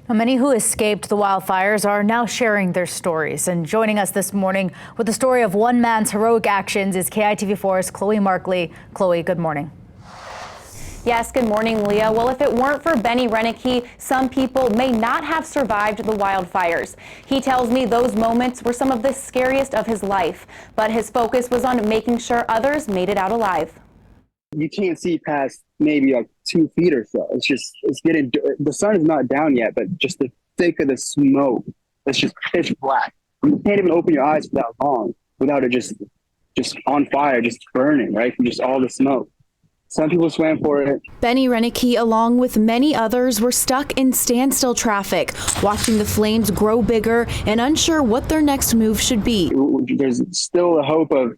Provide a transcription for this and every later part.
Now, many who escaped the wildfires are now sharing their stories. And joining us this morning with the story of one man's heroic actions is KITV4's Chloe Markley. Chloe, good morning. Yes, good morning, Leah. Well, if it weren't for Benny Reinicke, some people may not have survived the wildfires. He tells me those moments were some of the scariest of his life, but his focus was on making sure others made it out alive. You can't see past maybe like 2 feet or so. It's getting, the sun is not down yet, but just the thick of the smoke, it's just pitch black. You can't even open your eyes for that long without it just on fire, just burning, right? From just all the smoke. Some people swam for it. Benny Reinicke, along with many others, were stuck in standstill traffic, watching the flames grow bigger and unsure what their next move should be. There's still a hope of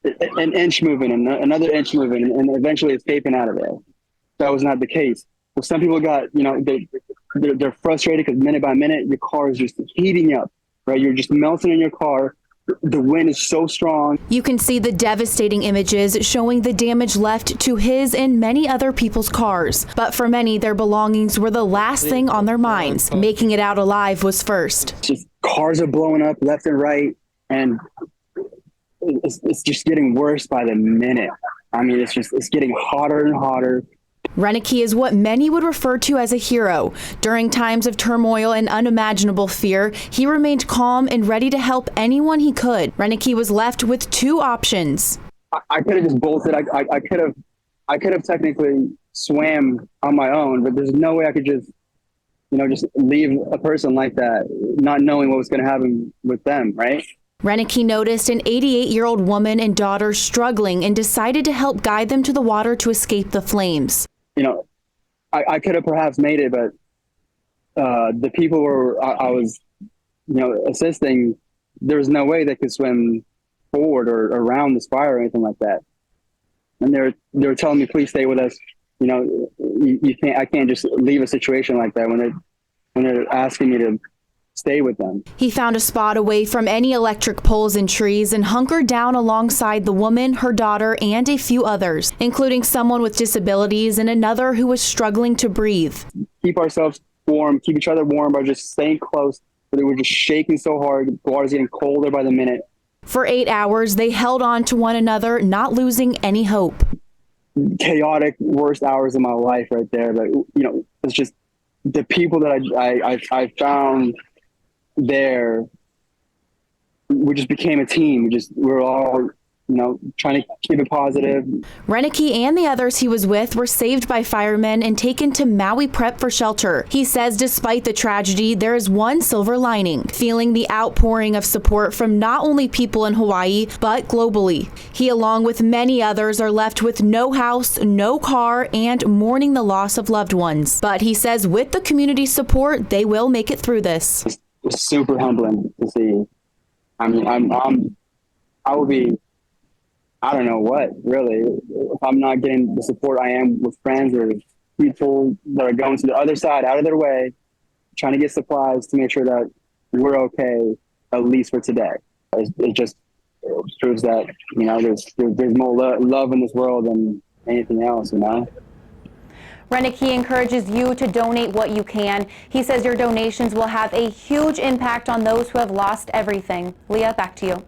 an inch moving and another inch moving and eventually escaping out of there. That was not the case. Well, some people got, they're frustrated because minute by minute, your car is just heating up, right? You're just melting in your car. The wind is so strong. You can see the devastating images showing the damage left to his and many other people's cars. But for many, their belongings were the last thing on their minds. Making it out alive was first. Just cars are blowing up left and right, and it's just getting worse by the minute. I mean, it's getting hotter and hotter. Reinicke is what many would refer to as a hero. During times of turmoil and unimaginable fear, he remained calm and ready to help anyone he could. Reinicke was left with 2 options. I could have just bolted. I could have technically swam on my own, but there's no way I could just leave a person like that, not knowing what was going to happen with them, right? Reinicke noticed an 88-year-old woman and daughter struggling and decided to help guide them to the water to escape the flames. I could have perhaps made it, but the people I was, assisting, there was no way they could swim forward or around this fire or anything like that. And they were telling me, please stay with us. You can't. I can't just leave a situation like that when they're asking me to stay with them. He found a spot away from any electric poles and trees and hunkered down alongside the woman, her daughter, and a few others, including someone with disabilities and another who was struggling to breathe. Keep ourselves warm, keep each other warm by just staying close. But they were just shaking so hard. The water's getting colder by the minute. For 8 hours, they held on to one another, not losing any hope. Chaotic, worst hours of my life right there. But, it's just the people that I found there, we just became a team. We're all trying to keep it positive. Reinicke and the others he was with were saved by firemen and taken to Maui Prep for shelter. He says despite the tragedy, there is one silver lining, feeling the outpouring of support from not only people in Hawaii, but globally. He, along with many others, are left with no house, no car, and mourning the loss of loved ones. But he says with the community support, they will make it through this. It's super humbling to see. I mean, I will be, I don't know what, really, if I'm not getting the support I am with friends or people that are going to the other side, out of their way, trying to get supplies to make sure that we're okay, at least for today. It just proves that, there's more love in this world than anything else, Reinicke encourages you to donate what you can. He says your donations will have a huge impact on those who have lost everything. Leah, back to you.